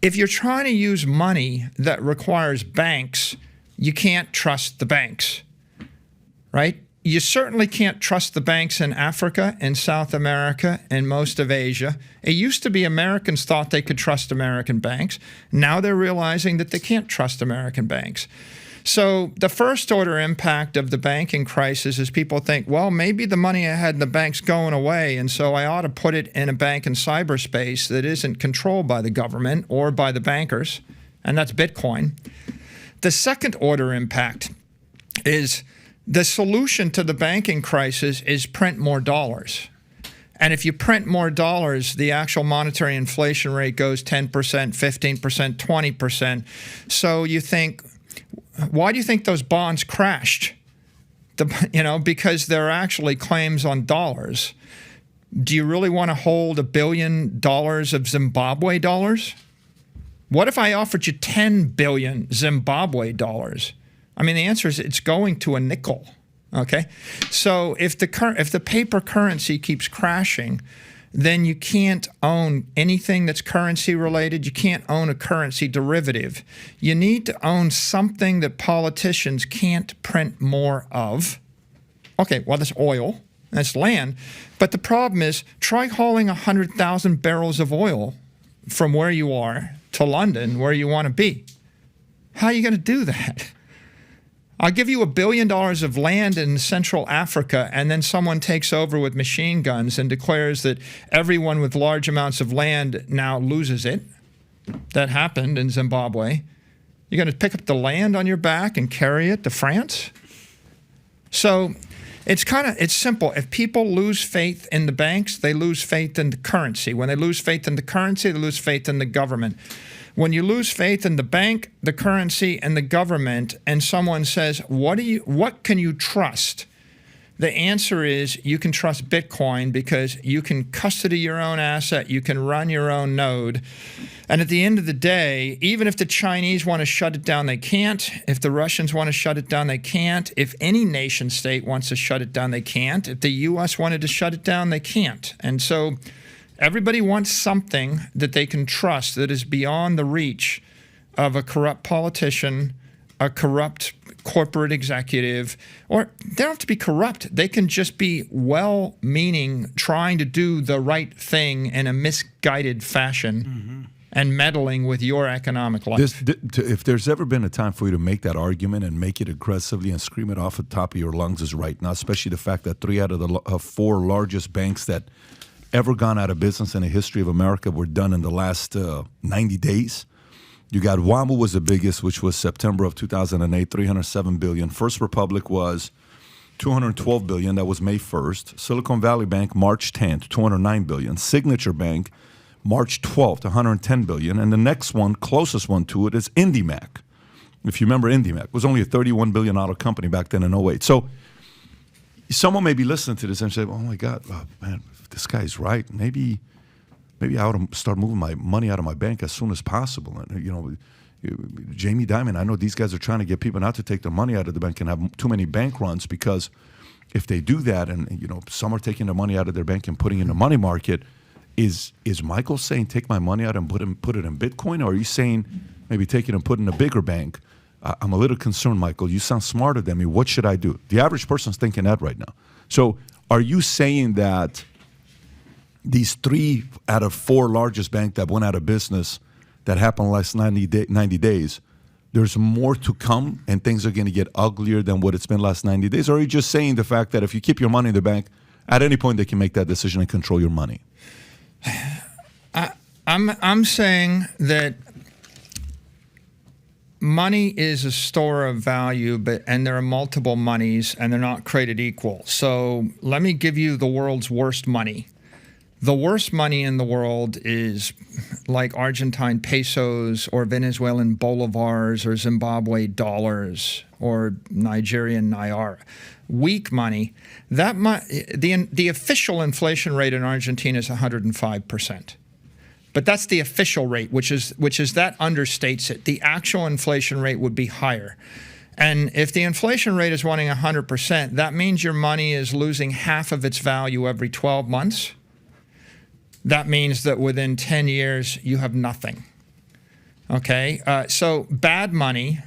if you're trying to use money that requires banks, you can't trust the banks, right? You certainly can't trust the banks in Africa, in South America, and most of Asia. It used to be Americans thought they could trust American banks. Now they're realizing that they can't trust American banks. So the first order impact of the banking crisis is people think, well, maybe the money I had in the bank's going away, and so I ought to put it in a bank in cyberspace that isn't controlled by the government or by the bankers, and that's Bitcoin. The second order impact is the solution to the banking crisis is print more dollars. And if you print more dollars, the actual monetary inflation rate goes 10%, 15%, 20%. So you think, why do you think those bonds crashed? Because they're actually claims on dollars. Do you really want to hold $1 billion of Zimbabwe dollars? What if I offered you 10 billion Zimbabwe dollars? I mean, the answer is it's going to a nickel, okay? So if the paper currency keeps crashing, then you can't own anything that's currency related. You can't own a currency derivative. You need to own something that politicians can't print more of. Okay, well, that's oil, that's land. But the problem is, try hauling 100,000 barrels of oil from where you are to London, where you want to be. How are you going to do that? I'll give you $1 billion of land in Central Africa, and then someone takes over with machine guns and declares that everyone with large amounts of land now loses it. That happened in Zimbabwe. You're going to pick up the land on your back and carry it to France? So it's simple. If people lose faith in the banks, they lose faith in the currency. When they lose faith in the currency, they lose faith in the government. When you lose faith in the bank, the currency, and the government, and someone says, what can you trust? The answer is you can trust Bitcoin because you can custody your own asset, you can run your own node. And at the end of the day, even if the Chinese want to shut it down, they can't. If the Russians want to shut it down, they can't. If any nation state wants to shut it down, they can't. If the US wanted to shut it down, they can't. And so everybody wants something that they can trust that is beyond the reach of a corrupt politician, a corrupt corporate executive, or they don't have to be corrupt. They can just be well-meaning, trying to do the right thing in a misguided fashion and meddling with your economic life. If there's ever been a time for you to make that argument and make it aggressively and scream it off the top of your lungs is right now, especially the fact that 3 out of the 4 largest banks that ever gone out of business in the history of America were done in the last 90 days. You got WAMU was the biggest, which was September of 2008, $307 billion. First Republic was $212 billion. That was May 1st. Silicon Valley Bank, March 10th, $209 billion. Signature Bank, March 12th, $110 billion. And the next one, closest one to it, is IndyMac. If you remember, IndyMac was only a $31 billion company back then in 08. So someone may be listening to this and say, oh, my God, man, if this guy's right, maybe I ought to start moving my money out of my bank as soon as possible. And, Jamie Dimon, I know these guys are trying to get people not to take their money out of the bank and have too many bank runs, because if they do that and, some are taking their money out of their bank and putting it in the money market, is Michael saying take my money out and put it in Bitcoin? Or are you saying maybe take it and put it in a bigger bank? I'm a little concerned, Michael. You sound smarter than me. What should I do? The average person's thinking that right now. So are you saying that these 3 out of 4 largest banks that went out of business that happened last 90 days, there's more to come and things are going to get uglier than what it's been last 90 days? Or are you just saying the fact that if you keep your money in the bank, at any point they can make that decision and control your money? I'm saying that money is a store of value, and there are multiple monies, and they're not created equal. So let me give you the world's worst money. The worst money in the world is like Argentine pesos or Venezuelan bolivars or Zimbabwe dollars or Nigerian naira. Weak money. The official inflation rate in Argentina is 105%. But that's the official rate, which is that understates it. The actual inflation rate would be higher. And if the inflation rate is running 100%, that means your money is losing half of its value every 12 months. That means that within 10 years, you have nothing. Okay, so bad money,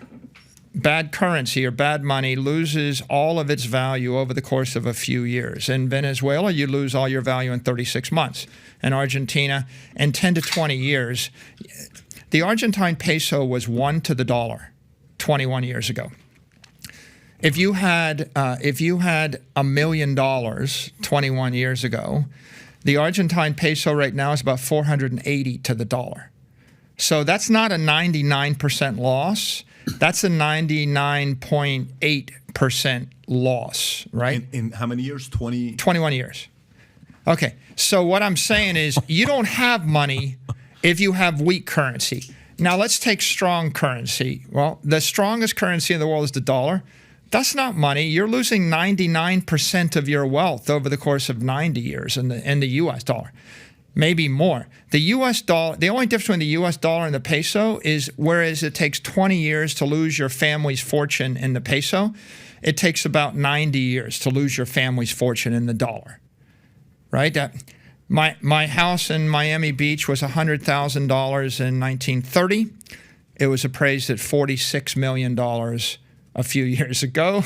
bad currency or bad money loses all of its value over the course of a few years. In Venezuela, you lose all your value in 36 months. In Argentina, in 10 to 20 years, the Argentine peso was 1 to the dollar 21 years ago. If you had $1 million 21 years ago, the Argentine peso right now is about 480 to the dollar. So that's not a 99% loss. That's a 99.8% loss, right? In how many years? 21 years. Okay, so what I'm saying is you don't have money if you have weak currency. Now let's take strong currency. Well, the strongest currency in the world is the dollar. That's not money. You're losing 99% of your wealth over the course of 90 years in the U.S. dollar, maybe more. The U.S. dollar, the only difference between the U.S. dollar and the peso is whereas it takes 20 years to lose your family's fortune in the peso, it takes about 90 years to lose your family's fortune in the dollar, right? My house in Miami Beach was $100,000 in 1930. It was appraised at $46 million a few years ago.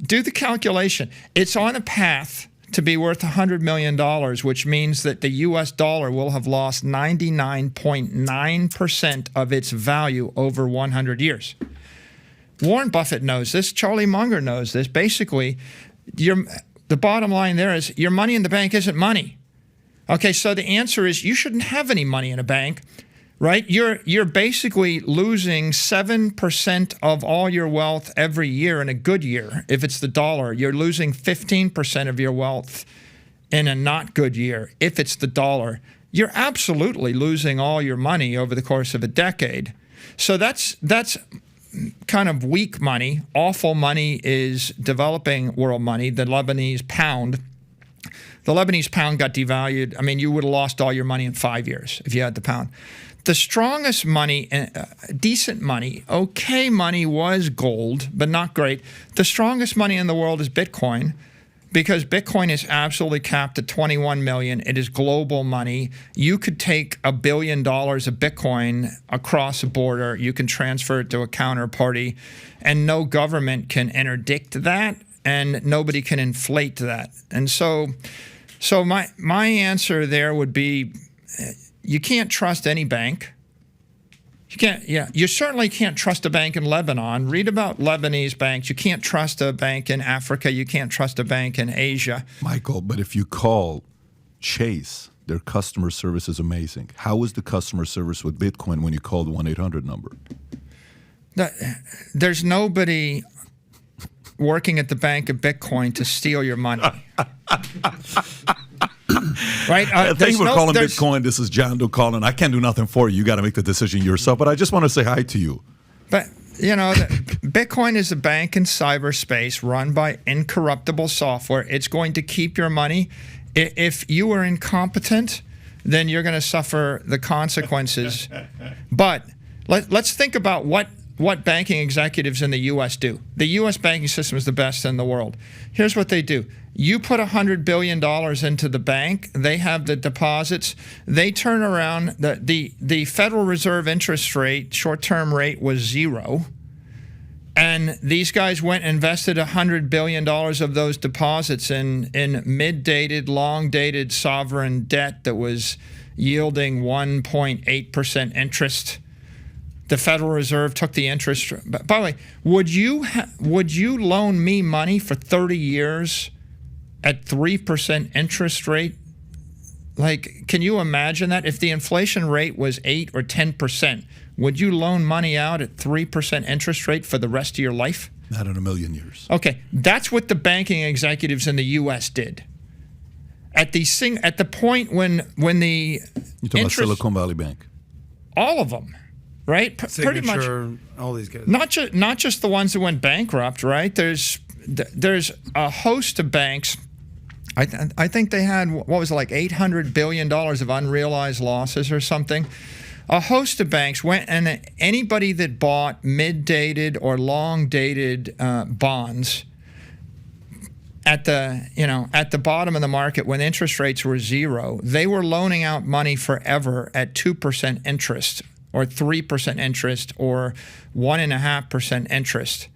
Do the calculation. It's on a path to be worth $100 million, which means that the U.S. dollar will have lost 99.9% of its value over 100 years. Warren Buffett knows this. Charlie Munger knows this. Basically, the bottom line there is your money in the bank isn't money. Okay, so the answer is you shouldn't have any money in a bank. Right? You're basically losing 7% of all your wealth every year in a good year. If it's the dollar, you're losing 15% of your wealth in a not good year. If it's the dollar, you're absolutely losing all your money over the course of a decade. So that's kind of weak money. Awful money is developing world money, the Lebanese pound. The Lebanese pound got devalued. I mean, you would have lost all your money in 5 years if you had the pound. The strongest money, decent money, okay money was gold, but not great. The strongest money in the world is Bitcoin because Bitcoin is absolutely capped at 21 million. It is global money. You could take $1 billion of Bitcoin across a border. You can transfer it to a counterparty, and no government can interdict that, and nobody can inflate that. And so my answer there would be, you can't trust any bank. You certainly can't trust a bank in Lebanon. Read about Lebanese banks. You can't trust a bank in Africa. You can't trust a bank in Asia. Michael, but if you call Chase, their customer service is amazing. How was the customer service with Bitcoin when you called the 1-800 number? There's nobody working at the bank of Bitcoin to steal your money. Right? Thank you for calling Bitcoin. This is John Doe calling. I can't do nothing for you. You got to make the decision yourself. But I just want to say hi to you. But, Bitcoin is a bank in cyberspace run by incorruptible software. It's going to keep your money. If you are incompetent, then you're going to suffer the consequences. But let's think about what banking executives in the U.S. do. The U.S. banking system is the best in the world. Here's what they do. You put $100 billion into the bank. They have the deposits. They turn around. The Federal Reserve interest rate, short-term rate, was 0. And these guys went and invested $100 billion of those deposits in mid-dated, long-dated sovereign debt that was yielding 1.8% interest. The Federal Reserve took the interest. By the way, would you loan me money for 30 years at 3% interest rate? Like, can you imagine that? If the inflation rate was 8 or 10%, would you loan money out at 3% interest rate for the rest of your life? Not in a million years. Okay, that's what the banking executives in the U.S. did. At the point when the You're talking about Silicon Valley Bank. All of them. Right, pretty much. All these guys. Not just the ones that went bankrupt. Right, there's a host of banks. I think they had what was it, like $800 billion of unrealized losses or something. A host of banks went, and anybody that bought mid-dated or long-dated bonds at the bottom of the market when interest rates were zero, they were loaning out money forever at 2% interest or 3% interest or 1.5% interest.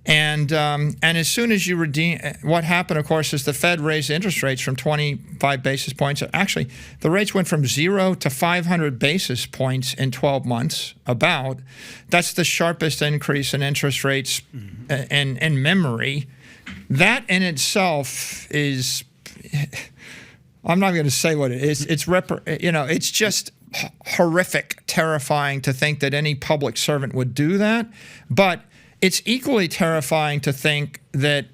And as soon as you redeem, what happened, of course, is the Fed raised interest rates from 25 basis points. Actually, the rates went from 0 to 500 basis points in 12 months. That's the sharpest increase in interest rates in memory. That in itself is, I'm not going to say what it is. It's just horrific, terrifying to think that any public servant would do that. But it's equally terrifying to think that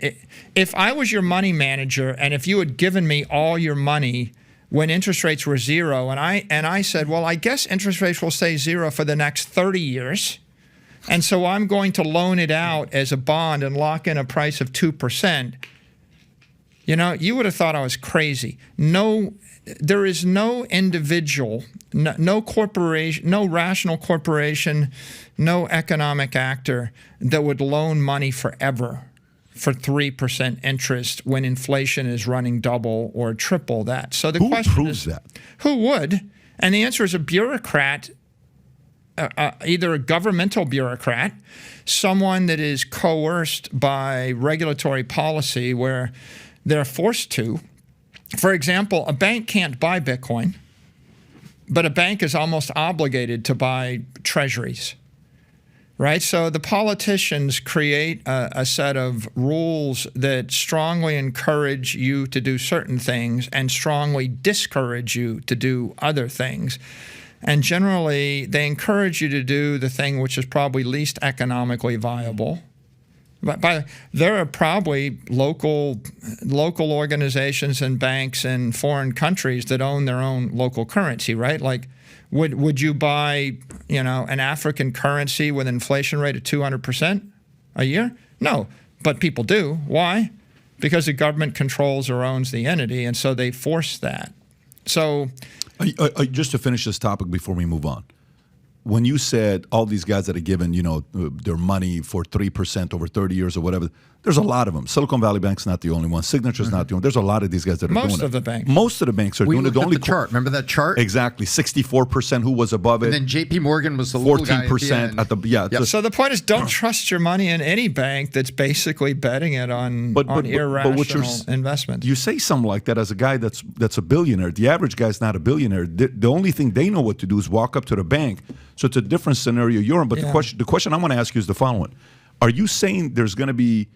if I was your money manager and if you had given me all your money when interest rates were zero, and I said, well, I guess interest rates will stay zero for the next 30 years, and so I'm going to loan it out as a bond and lock in a price of 2%, you would have thought I was crazy. No, there is no individual, no corporation, no rational corporation, no economic actor that would loan money forever for 3% interest when inflation is running double or triple that. So the question is, who would? And the answer is a bureaucrat, either a governmental bureaucrat, someone that is coerced by regulatory policy where they're forced to. For example, a bank can't buy Bitcoin, but a bank is almost obligated to buy treasuries, right? So the politicians create a set of rules that strongly encourage you to do certain things and strongly discourage you to do other things. And generally, they encourage you to do the thing which is probably least economically viable. But there are probably local organizations and banks in foreign countries that own their own local currency, right? Like, would you buy, an African currency with an inflation rate of 200% a year? No, but people do. Why? Because the government controls or owns the entity, and so they force that. So, just to finish this topic before we move on. When you said all these guys that are given, their money for 3% over 30 years or whatever, there's a lot of them. Silicon Valley Bank's not the only one. Signature's not the only one. There's a lot of these guys that are doing it. Most of the banks. Most of the banks are doing it. We looked at the chart. Remember that chart? Exactly. 64% who was above it. And then J.P. Morgan was the little guy 14% at the end. So the point is, don't trust your money in any bank that's basically betting it on irrational investments. You say something like that as a guy that's a billionaire. The average guy's not a billionaire. The only thing they know what to do is walk up to the bank. So it's a different scenario you're in. But the question I want to ask you is the following. Are you saying there's going to be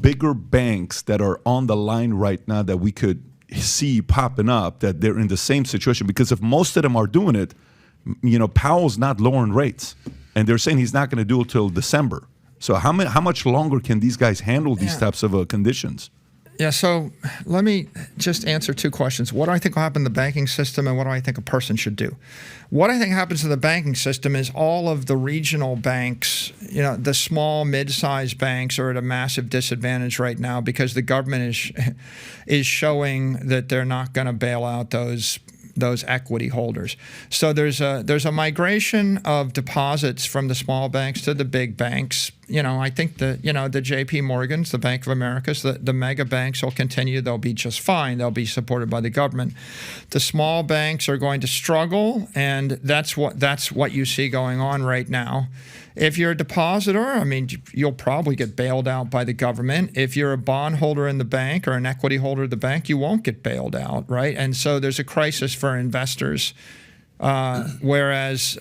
bigger banks that are on the line right now that we could see popping up, that they're in the same situation? Because if most of them are doing it, Powell's not lowering rates. And they're saying he's not going to do it till December. So how much longer can these guys handle these types of conditions? Yeah, so let me just answer two questions. What do I think will happen in the banking system, and what do I think a person should do? What I think happens to the banking system is all of the regional banks, the small, mid-sized banks are at a massive disadvantage right now because the government is showing that they're not going to bail out those equity holders. So there's a migration of deposits from the small banks to the big banks. I think the J.P. Morgans, the Bank of Americas, the mega banks will continue. They'll be just fine. They'll be supported by the government. The small banks are going to struggle, and that's what you see going on right now. If you're a depositor, you'll probably get bailed out by the government. If you're a bondholder in the bank or an equity holder of the bank, you won't get bailed out, right? And so there's a crisis for investors. Whereas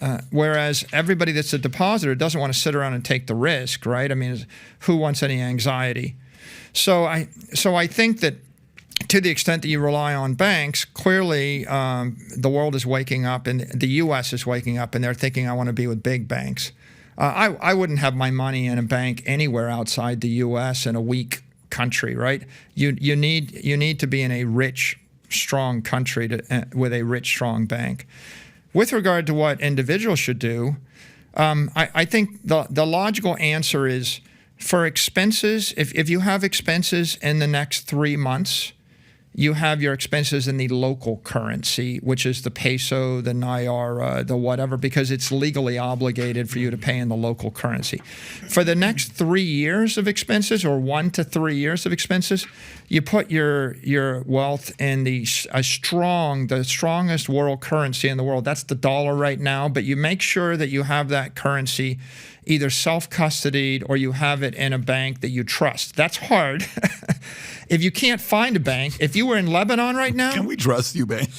everybody that's a depositor doesn't want to sit around and take the risk, right? Who wants any anxiety? So I think that to the extent that you rely on banks, clearly the world is waking up, and the U.S. is waking up, and they're thinking, I want to be with big banks. I wouldn't have my money in a bank anywhere outside the U.S. in a weak country, right? You need to be in a rich, strong country with a rich, strong bank. With regard to what individuals should do, I think the logical answer is for expenses, if you have expenses in the next 3 months, you have your expenses in the local currency, which is the peso, the naira, the whatever, because it's legally obligated for you to pay in the local currency. For the next 3 years of expenses, or 1 to 3 years of expenses, you put your wealth in the strongest world currency in the world. That's the dollar right now, but you make sure that you have that currency either self-custodied or you have it in a bank that you trust. That's hard. If you can't find a bank, if you were in Lebanon right now... Can we trust you, bank?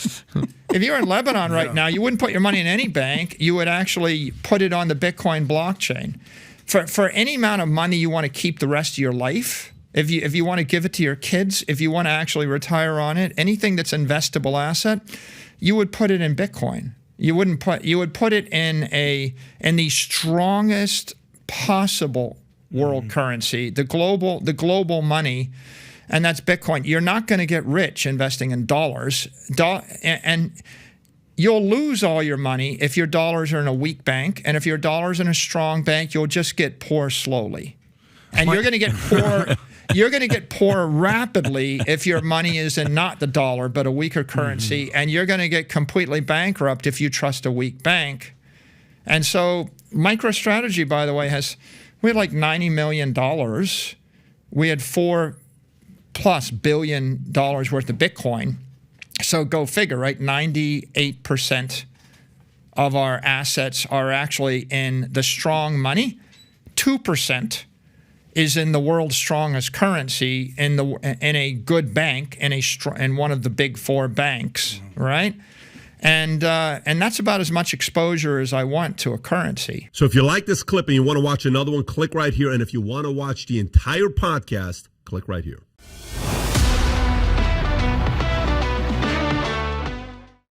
If you were in Lebanon right now, you wouldn't put your money in any bank. You would actually put it on the Bitcoin blockchain. For any amount of money you want to keep the rest of your life, if you want to give it to your kids, if you want to actually retire on it, anything that's investable asset, you would put it in Bitcoin. You would put it in the strongest possible world currency, the global money, and that's Bitcoin. You're not going to get rich investing in dollars, and you'll lose all your money if your dollars are in a weak bank, and if your dollars in a strong bank, you'll just get poor slowly, and you're going to get poor. You're going to get poor rapidly if your money is in not the dollar but a weaker currency, and you're going to get completely bankrupt if you trust a weak bank. And so MicroStrategy, by the way, we had like $90 million. We had $4+ billion worth of Bitcoin. So go figure, right? 98% of our assets are actually in the strong money. 2% is in the world's strongest currency in a good bank, in one of the big 4 banks, right? And that's about as much exposure as I want to a currency. So if you like this clip and you want to watch another one, click right here. And if you want to watch the entire podcast, click right here.